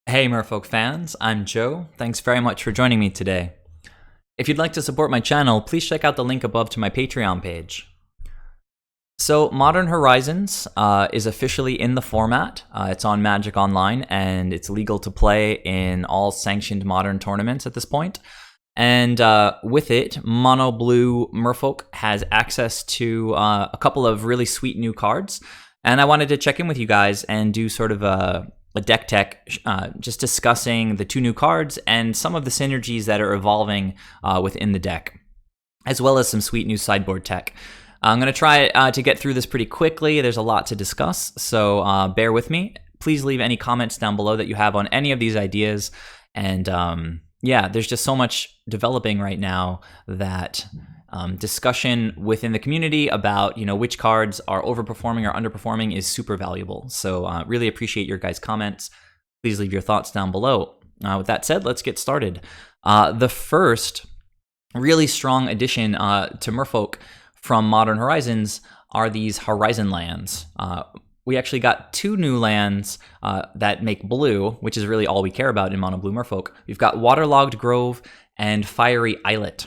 Hey Merfolk fans, I'm Joe. Thanks very much for joining me today. If you'd like to support my channel, please check out the link above to my Patreon page. So, Modern Horizons is officially in the format. It's on Magic Online, and it's legal to play in all sanctioned Modern tournaments at this point. And with it, Mono Blue Merfolk has access to a couple of really sweet new cards. And I wanted to check in with you guys and do sort of a deck tech, just discussing the two new cards and some of the synergies that are evolving within the deck, as well as some sweet new sideboard tech. I'm going to try to get through this pretty quickly. There's a lot to discuss, so bear with me. Please leave any comments down below that you have on any of these ideas. And yeah, there's just so much developing right now that discussion within the community about which cards are overperforming or underperforming is super valuable. So really appreciate your guys' comments. Please leave your thoughts down below. With that said, let's get started. The first really strong addition to Merfolk from Modern Horizons are these Horizon lands. We actually got two new lands that make blue, which is really all we care about in Mono Blue Merfolk. We've got Waterlogged Grove and Fiery Islet.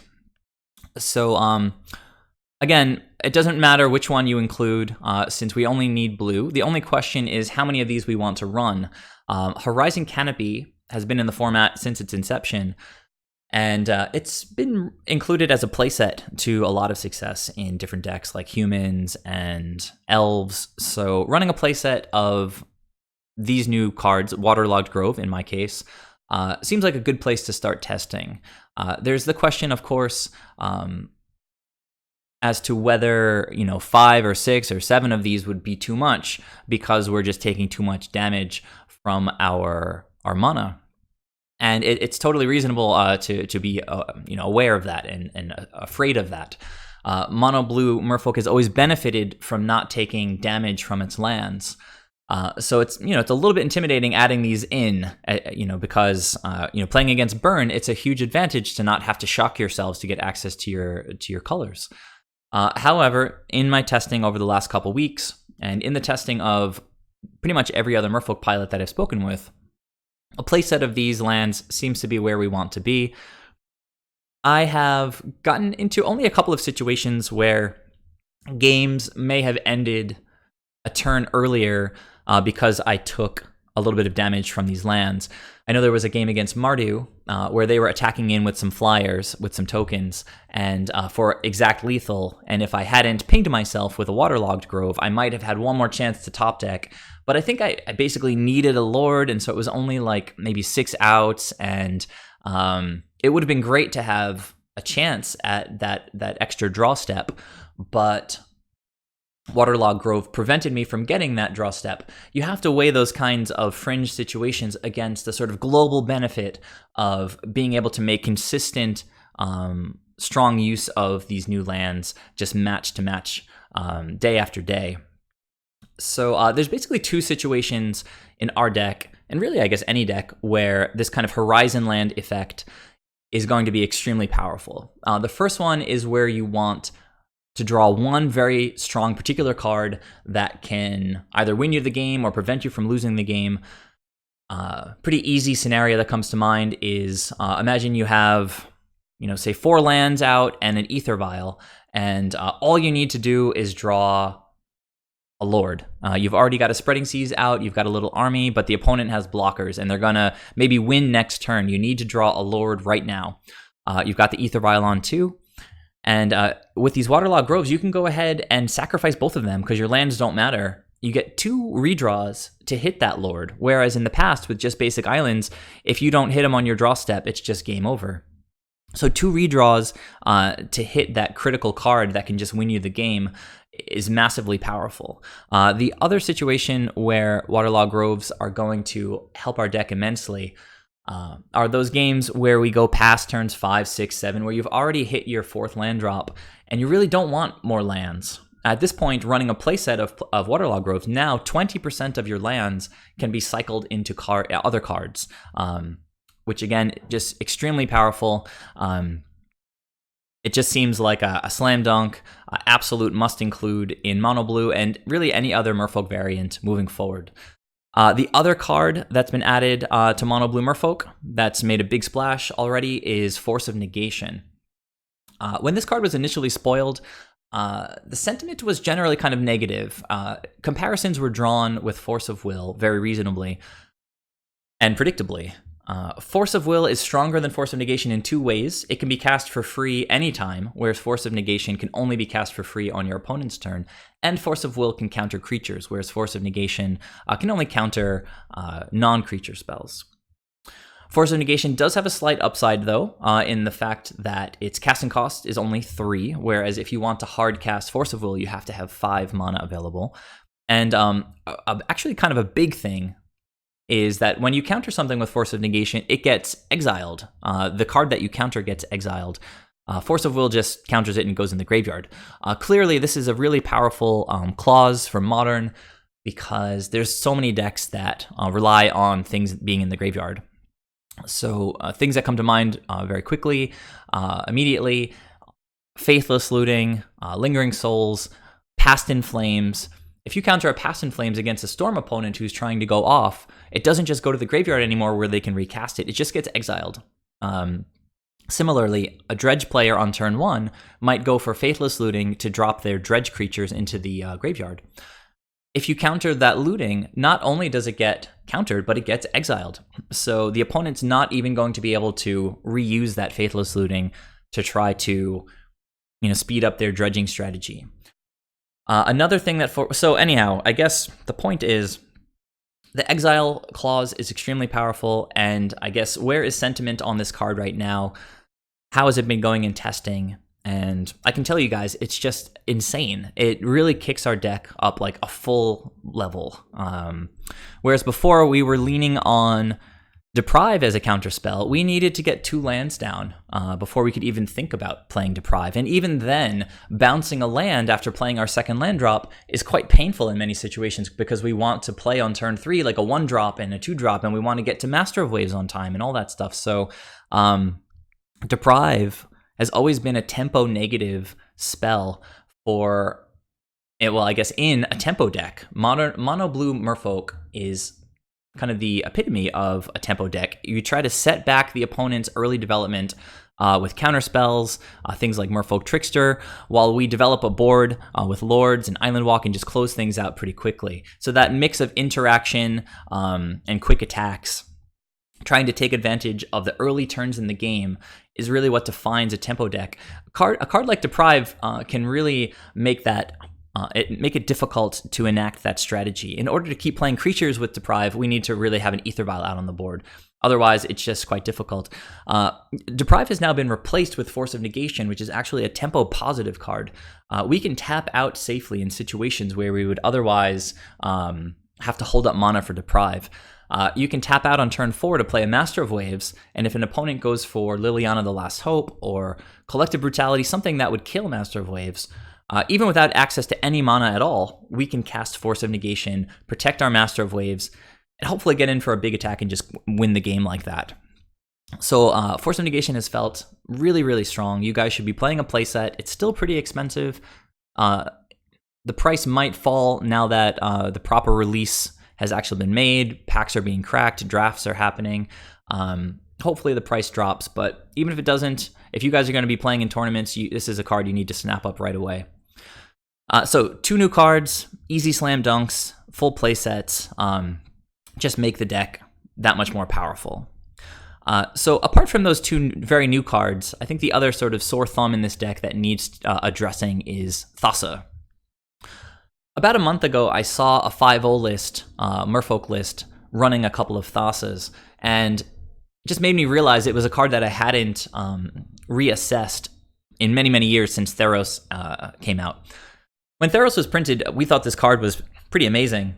So, again, it doesn't matter which one you include, since we only need blue. The only question is how many of these we want to run. Horizon Canopy has been in the format since its inception, and it's been included as a playset to a lot of success in different decks like humans and elves. So running a playset of these new cards, Waterlogged Grove in my case, seems like a good place to start testing. There's the question, of course, as to whether 5 or 6 or 7 of these would be too much because we're just taking too much damage from our mana. And it's totally reasonable to be aware of that and afraid of that. Mono Blue Merfolk has always benefited from not taking damage from its lands. So it's it's a little bit intimidating adding these in, because playing against burn, it's a huge advantage to not have to shock yourselves to get access to your colors. However, in my testing over the last couple weeks, and in the testing of pretty much every other Merfolk pilot that I've spoken with, a playset of these lands seems to be where we want to be. I have gotten into only a couple of situations where games may have ended a turn earlier because I took a little bit of damage from these lands. I know there was a game against Mardu where they were attacking in with some flyers, with some tokens, and for exact lethal. And if I hadn't pinged myself with a Waterlogged Grove, I might have had one more chance to top deck. But I think I basically needed a Lord, and so it was only like maybe 6 outs, and it would have been great to have a chance at that extra draw step, but Waterlogged Grove prevented me from getting that draw step. You have to weigh those kinds of fringe situations against the sort of global benefit of being able to make consistent, strong use of these new lands, just match to match, day after day. So there's basically two situations in our deck, and really I guess any deck, where this kind of Horizon land effect is going to be extremely powerful. The first one is where you want to draw one very strong particular card that can either win you the game or prevent you from losing the game. Pretty easy scenario that comes to mind is imagine you have, say 4 lands out and an AEther Vial, and all you need to do is draw a Lord. You've already got a Spreading Seas out, you've got a little army, but the opponent has blockers, and they're gonna maybe win next turn. You need to draw a Lord right now. You've got the AEther Vial on too. And with these Waterlogged Groves, you can go ahead and sacrifice both of them because your lands don't matter. You get 2 redraws to hit that Lord, whereas in the past with just basic islands, if you don't hit them on your draw step, it's just game over. So 2 redraws to hit that critical card that can just win you the game is massively powerful. The other situation where Waterlogged Groves are going to help our deck immensely are those games where we go past turns 5, 6, 7, where you've already hit your 4th land drop, and you really don't want more lands. At this point, running a playset of Waterlogged Groves, now 20% of your lands can be cycled into other cards, which again, just extremely powerful. It just seems like a slam dunk, absolute must include in Mono Blue and really any other Merfolk variant moving forward. The other card that's been added to Mono Blue Merfolk that's made a big splash already is Force of Negation. When this card was initially spoiled, the sentiment was generally kind of negative. Comparisons were drawn with Force of Will very reasonably and predictably. Force of Will is stronger than Force of Negation in two ways. It can be cast for free anytime, whereas Force of Negation can only be cast for free on your opponent's turn. And Force of Will can counter creatures, whereas Force of Negation can only counter non-creature spells. Force of Negation does have a slight upside, though, in the fact that its casting cost is only 3, whereas if you want to hard cast Force of Will, you have to have 5 mana available. And actually kind of a big thing is that when you counter something with Force of Negation, it gets exiled. The card that you counter gets exiled. Force of Will just counters it and goes in the graveyard. Clearly, this is a really powerful clause for Modern because there's so many decks that rely on things being in the graveyard. So things that come to mind very quickly, immediately, Faithless Looting, Lingering Souls, Past in Flames. If you counter a Past in Flames against a Storm opponent who's trying to go off, it doesn't just go to the graveyard anymore where they can recast it. It just gets exiled. Similarly, a Dredge player on turn 1 might go for Faithless Looting to drop their Dredge creatures into the graveyard. If you counter that looting, not only does it get countered, but it gets exiled. So the opponent's not even going to be able to reuse that Faithless Looting to try to, speed up their dredging strategy. Another thing that so anyhow, I guess the point is the exile clause is extremely powerful, and I guess where is sentiment on this card right now? How has it been going in testing? And I can tell you guys, it's just insane. It really kicks our deck up like a full level. Whereas before we were leaning on Deprive as a counterspell, we needed to get 2 lands down before we could even think about playing Deprive. And even then, bouncing a land after playing our second land drop is quite painful in many situations because we want to play on turn 3 like a 1-drop and a 2-drop, and we want to get to Master of Waves on time and all that stuff. So Deprive has always been a tempo negative spell for, well, I guess in a tempo deck. Mono Blue Merfolk is kind of the epitome of a tempo deck. You try to set back the opponent's early development with counterspells, things like Merfolk Trickster, while we develop a board with Lords and Island Walk and just close things out pretty quickly. So that mix of interaction and quick attacks, trying to take advantage of the early turns in the game, is really what defines a tempo deck. A card like Deprive can really make that make it difficult to enact that strategy. In order to keep playing creatures with Deprive, we need to really have an AEther Vial out on the board. Otherwise, it's just quite difficult. Deprive has now been replaced with Force of Negation, which is actually a tempo positive card. We can tap out safely in situations where we would otherwise have to hold up mana for Deprive. You can tap out on turn 4 to play a Master of Waves, and if an opponent goes for Liliana the Last Hope or Collective Brutality, something that would kill Master of Waves, even without access to any mana at all, we can cast Force of Negation, protect our Master of Waves, and hopefully get in for a big attack and just win the game like that. So Force of Negation has felt really, really strong. You guys should be playing a playset. It's still pretty expensive. The price might fall now that the proper release has actually been made. Packs are being cracked. Drafts are happening. Hopefully the price drops, but even if it doesn't, if you guys are going to be playing in tournaments, this is a card you need to snap up right away. So 2 new cards, easy slam dunks, full play sets, just make the deck that much more powerful. So apart from those 2 very new cards, I think the other sort of sore thumb in this deck that needs addressing is Thassa. About a month ago, I saw a 5-0 list, Merfolk list, running a couple of Thassas, and it just made me realize it was a card that I hadn't reassessed in many, many years since Theros came out. When Theros was printed, we thought this card was pretty amazing,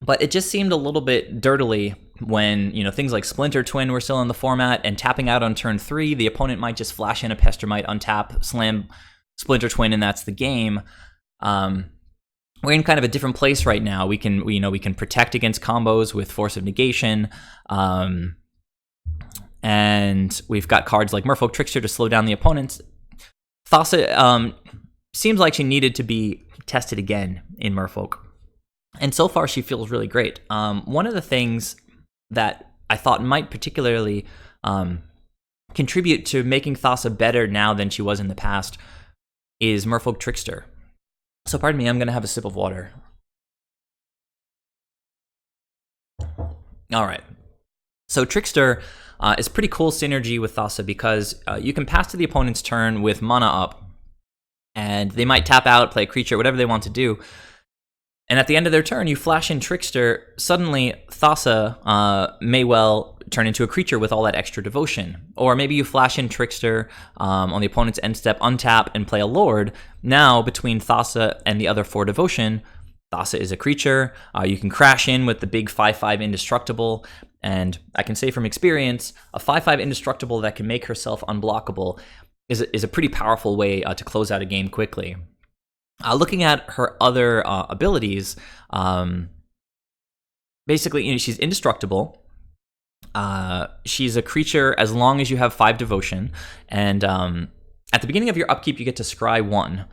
but it just seemed a little bit dirtily when things like Splinter Twin were still in the format, and tapping out on turn 3, the opponent might just flash in a Pestermite, untap, slam Splinter Twin, and that's the game. We're in kind of a different place right now. We can protect against combos with Force of Negation, and we've got cards like Merfolk Trickster to slow down the opponents. Thassa seems like she needed to be tested again in Merfolk. And so far, she feels really great. One of the things that I thought might particularly contribute to making Thassa better now than she was in the past is Merfolk Trickster. So pardon me, I'm going to have a sip of water. All right. So Trickster is pretty cool synergy with Thassa because you can pass to the opponent's turn with mana up, and they might tap out, play a creature, whatever they want to do. And at the end of their turn, you flash in Trickster. Suddenly, Thassa may well turn into a creature with all that extra devotion. Or maybe you flash in Trickster on the opponent's end step, untap, and play a Lord. Now, between Thassa and the other 4 devotion, Thassa is a creature. You can crash in with the big 5/5 indestructible. And I can say from experience, a 5/5 indestructible that can make herself unblockable is a pretty powerful way to close out a game quickly. Looking at her other abilities, basically, she's indestructible. She's a creature as long as you have 5 devotion, and at the beginning of your upkeep, you get to scry 1.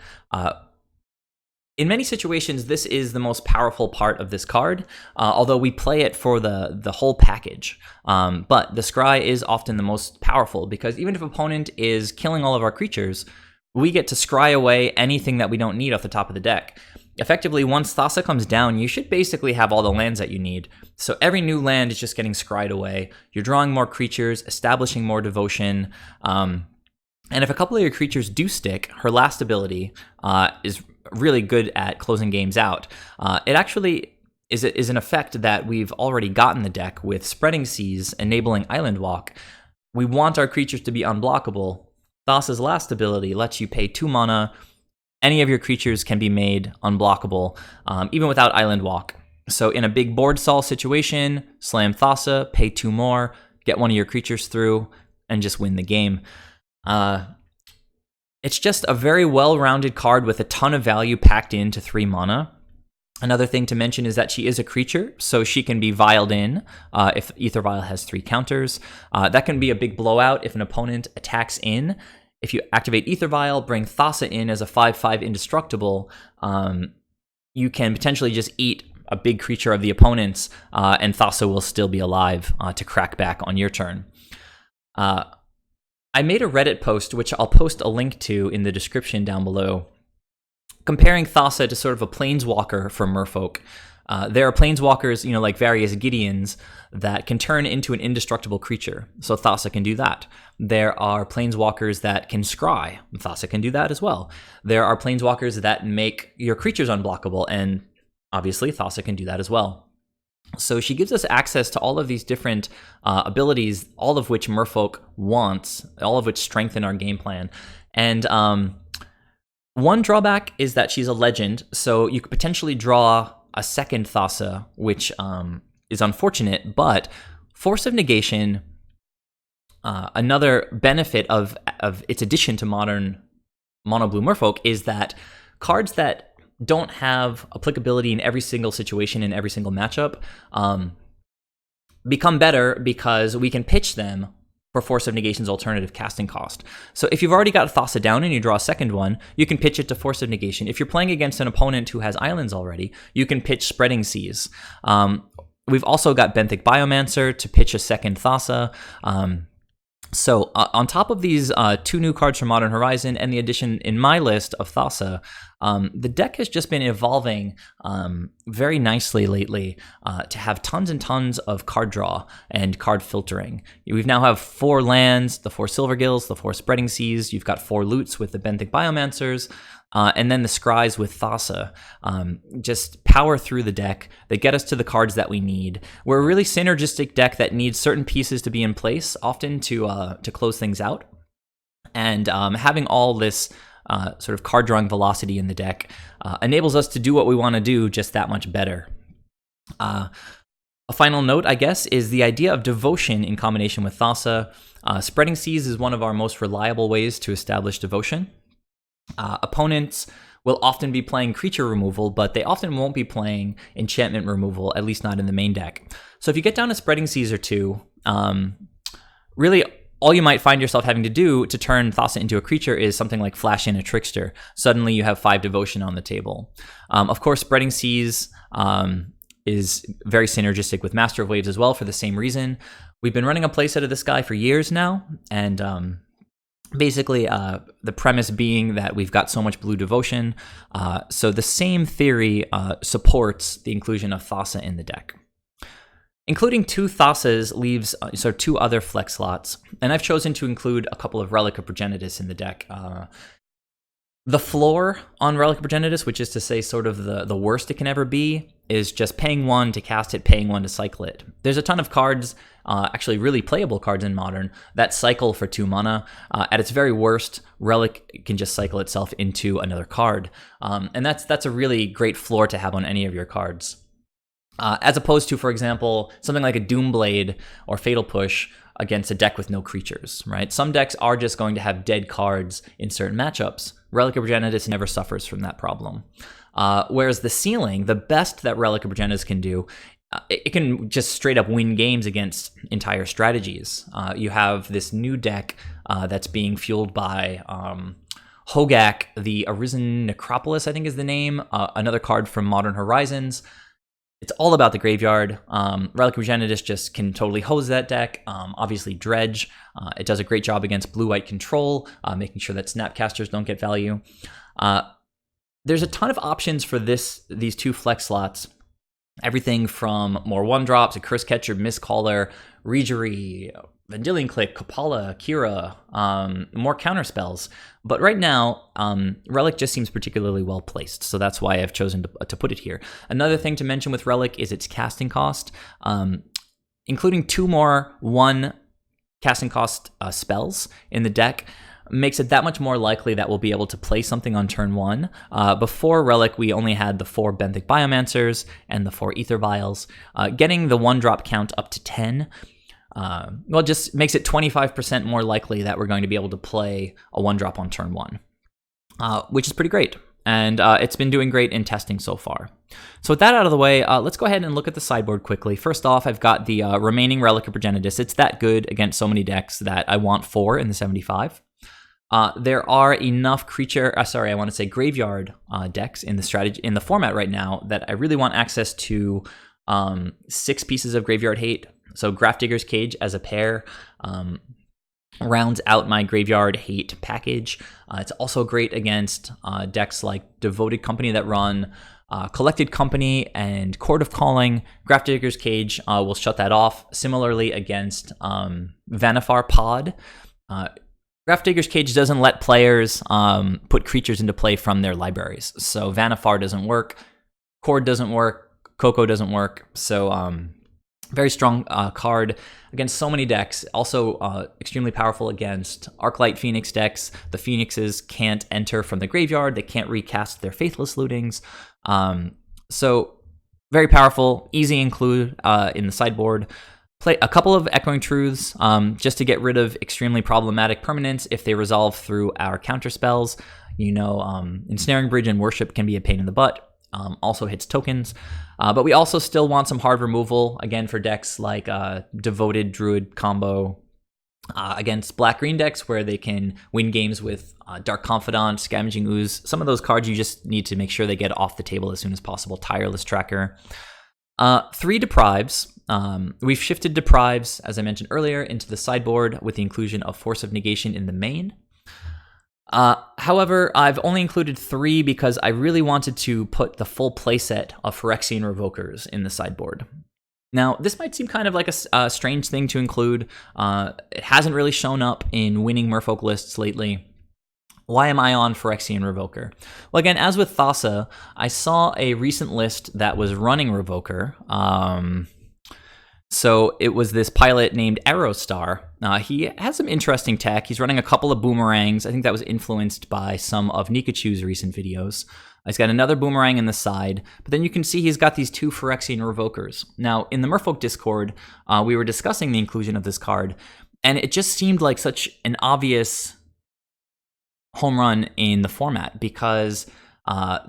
In many situations, this is the most powerful part of this card, although we play it for the whole package. But the scry is often the most powerful because even if opponent is killing all of our creatures, we get to scry away anything that we don't need off the top of the deck. Effectively, once Thassa comes down, you should basically have all the lands that you need. So every new land is just getting scried away. You're drawing more creatures, establishing more devotion. And if a couple of your creatures do stick, her last ability is really good at closing games out. It actually is an effect that we've already got in the deck with Spreading Seas, enabling Island Walk. We want our creatures to be unblockable. Thassa's last ability lets you pay 2 mana. Any of your creatures can be made unblockable, even without Island Walk. So in a big board stall situation, slam Thassa, pay 2 more, get one of your creatures through, and just win the game. It's just a very well-rounded card with a ton of value packed into 3 mana. Another thing to mention is that she is a creature, so she can be vialed in if AEther Vial has 3 counters. That can be a big blowout if an opponent attacks in. If you activate AEther Vial, bring Thassa in as a 5/5 indestructible, you can potentially just eat a big creature of the opponent's, and Thassa will still be alive to crack back on your turn. I made a Reddit post, which I'll post a link to in the description down below, comparing Thassa to sort of a planeswalker for Merfolk. There are planeswalkers, like various Gideons, that can turn into an indestructible creature. So Thassa can do that. There are planeswalkers that can scry. Thassa can do that as well. There are planeswalkers that make your creatures unblockable, and obviously Thassa can do that as well. So she gives us access to all of these different abilities, all of which Merfolk wants, all of which strengthen our game plan. And one drawback is that she's a legend, so you could potentially draw a second Thassa, which is unfortunate, but Force of Negation, another benefit of its addition to modern Mono Blue Merfolk is that cards that don't have applicability in every single situation, in every single matchup, become better because we can pitch them for Force of Negation's alternative casting cost. So if you've already got Thassa down and you draw a second one, you can pitch it to Force of Negation. If you're playing against an opponent who has islands already, you can pitch Spreading Seas. We've also got Benthic Biomancer to pitch a second Thassa. So on top of these 2 new cards from Modern Horizon and the addition in my list of Thassa, the deck has just been evolving very nicely lately to have tons and tons of card draw and card filtering. We now have 4 lands, the 4 Silvergills, the 4 Spreading Seas. You've got 4 Loots with the Benthic Biomancers, and then the Scries with Thassa. Just power through the deck. They get us to the cards that we need. We're a really synergistic deck that needs certain pieces to be in place, often to close things out. And having all this sort of card drawing velocity in the deck enables us to do what we want to do just that much better. A final note, I guess, is the idea of devotion in combination with Thassa. Spreading Seas is one of our most reliable ways to establish devotion. Opponents will often be playing creature removal, but they often won't be playing enchantment removal, at least not in the main deck. So if you get down to Spreading Seas or 2, really all you might find yourself having to do to turn Thassa into a creature is something like flash in a Trickster. Suddenly you have 5 devotion on the table. Of course, Spreading Seas is very synergistic with Master of Waves as well for the same reason. We've been running a playset of this guy for years now, and basically the premise being that we've got so much blue devotion, so the same theory supports the inclusion of Thassa in the deck. Including 2 Thassas leaves 2 other flex slots, and I've chosen to include a couple of Relic of Progenitus in the deck. The floor on Relic of Progenitus, which is to say sort of the worst it can ever be, is just paying 1 to cast it, paying 1 to cycle it. There's a ton of cards, actually really playable cards in Modern, that cycle for 2 mana. At its very worst, Relic can just cycle itself into another card. And that's a really great floor to have on any of your cards. As opposed to, for example, something like a Doomblade or Fatal Push against a deck with no creatures, right? Some decks are just going to have dead cards in certain matchups. Relic of Progenitus never suffers from that problem. Whereas the ceiling, the best that Relic of Progenitus can do, it can just straight up win games against entire strategies. You have this new deck that's being fueled by Hogak, the Arisen Necropolis, I think is the name, another card from Modern Horizons. It's all about the graveyard. Relic of Progenitus just can totally hose that deck. Obviously, Dredge. It does a great job against blue-white control, making sure that Snapcasters don't get value. There's a ton of options for these 2 flex slots. Everything from more 1-drops, a Curse Catcher, Mistcaller, Regery, Vendilion Click, Kapala, Kira, more counter spells. But right now, Relic just seems particularly well placed, so that's why I've chosen to put it here. Another thing to mention with Relic is its casting cost. Including 2 more 1 casting cost spells in the deck makes it that much more likely that we'll be able to play something on turn 1. Before Relic, we only had the 4 Benthic Biomancers and the 4 AEther Vials. Getting the 1-drop count up to 10 just makes it 25% more likely that we're going to be able to play a 1-drop on turn 1, which is pretty great. And it's been doing great in testing so far. So with that out of the way, let's go ahead and look at the sideboard quickly. First off, I've got the remaining Relic of Progenitus. It's that good against so many decks that I want 4 in the 75. There are enough graveyard decks in the format right now that I really want access to 6 pieces of graveyard hate. So Grafdigger's Cage as a pair rounds out my graveyard hate package. It's also great against decks like Devoted Company that run Collected Company and Court of Calling. Grafdigger's Cage will shut that off. Similarly against Vannifar Pod. Grafdigger's Cage doesn't let players put creatures into play from their libraries. So Vannifar doesn't work, Cord doesn't work, Coco doesn't work. So very strong card against so many decks. Also extremely powerful against Arclight Phoenix decks. The Phoenixes can't enter from the graveyard. They can't recast their Faithless Lootings. So very powerful, easy include in the sideboard. Play a couple of Echoing Truths just to get rid of extremely problematic permanents if they resolve through our counter spells. Ensnaring Bridge and Worship can be a pain in the butt. Also hits tokens. But we also still want some hard removal, again, for decks like Devoted Druid combo against black-green decks where they can win games with Dark Confidant, Scavenging Ooze. Some of those cards you just need to make sure they get off the table as soon as possible. Tireless Tracker. 3 Deprives. We've shifted Deprives, as I mentioned earlier, into the sideboard with the inclusion of Force of Negation in the main. However, I've only included 3 because I really wanted to put the full playset of Phyrexian Revokers in the sideboard. Now, this might seem kind of like a strange thing to include. It hasn't really shown up in winning Merfolk lists lately. Why am I on Phyrexian Revoker? Well, again, as with Thassa, I saw a recent list that was running Revoker. So it was this pilot named Aerostar. He has some interesting tech. He's running a couple of boomerangs. I think that was influenced by some of Nikachu's recent videos. He's got another boomerang in the side, but then you can see he's got these 2 Phyrexian Revokers. Now, in the Merfolk Discord, we were discussing the inclusion of this card, and it just seemed like such an obvious home run in the format because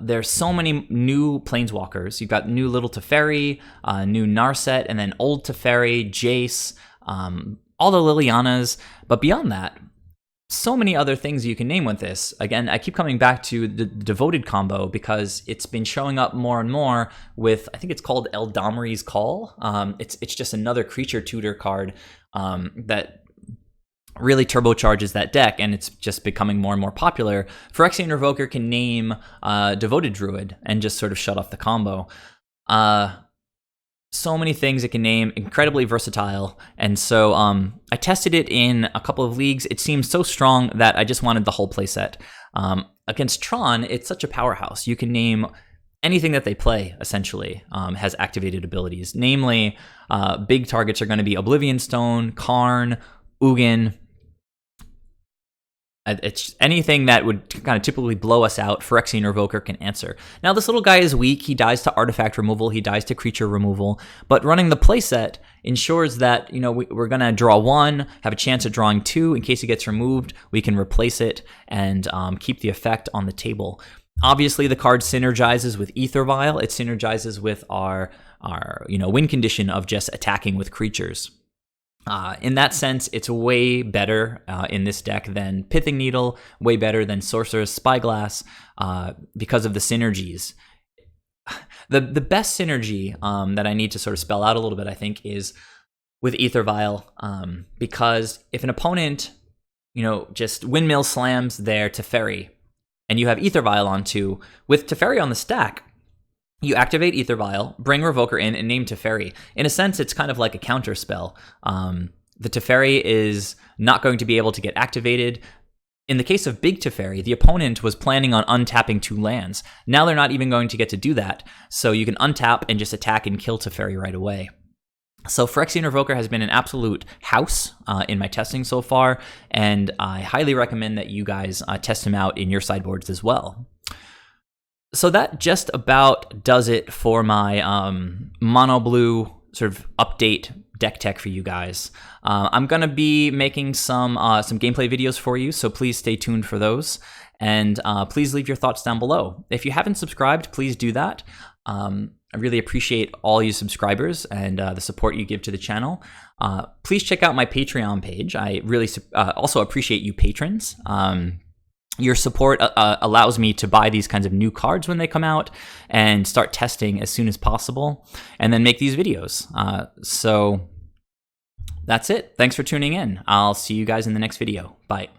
there's so many new planeswalkers. You've got new Little Teferi, new Narset, and then old Teferi, Jace, all the Lilianas, but beyond that, so many other things you can name with this. Again, I keep coming back to the Devoted combo because it's been showing up more and more with, I think it's called Eldamri's Call. It's just another creature tutor card that really turbocharges that deck, and it's just becoming more and more popular. Phyrexian Revoker can name Devoted Druid and just sort of shut off the combo. So many things it can name, incredibly versatile. And so I tested it in a couple of leagues. It seems so strong that I just wanted the whole playset. Against Tron, it's such a powerhouse. You can name anything that they play, essentially, has activated abilities. Namely, big targets are going to be Oblivion Stone, Karn, Ugin. It's anything that would kind of typically blow us out, Phyrexian Revoker can answer. Now, this little guy is weak. He dies to artifact removal. He dies to creature removal. But running the playset ensures that, you know, we're going to draw 1, have a chance of drawing 2. In case it gets removed, we can replace it and keep the effect on the table. Obviously, the card synergizes with AEther Vial. It synergizes with our win condition of just attacking with creatures. In that sense, it's way better in this deck than Pithing Needle, way better than Sorcerer's Spyglass because of the synergies. The best synergy that I need to sort of spell out a little bit, I think, is with AEther Vial, because if an opponent, just windmill slams their Teferi, and you have AEther Vial on 2, with Teferi on the stack, you activate AEther Vial, bring Revoker in, and name Teferi. In a sense, it's kind of like a counter spell. The Teferi is not going to be able to get activated. In the case of Big Teferi, the opponent was planning on untapping 2 lands. Now they're not even going to get to do that, so you can untap and just attack and kill Teferi right away. So Phyrexian Revoker has been an absolute house in my testing so far, and I highly recommend that you guys test him out in your sideboards as well. So that just about does it for my mono blue sort of update deck tech for you guys. I'm going to be making some gameplay videos for you, so please stay tuned for those. And please leave your thoughts down below. If you haven't subscribed, please do that. I really appreciate all you subscribers and the support you give to the channel. Please check out my Patreon page. I really also appreciate you patrons. Your support allows me to buy these kinds of new cards when they come out and start testing as soon as possible and then make these videos. So that's it. Thanks for tuning in. I'll see you guys in the next video. Bye.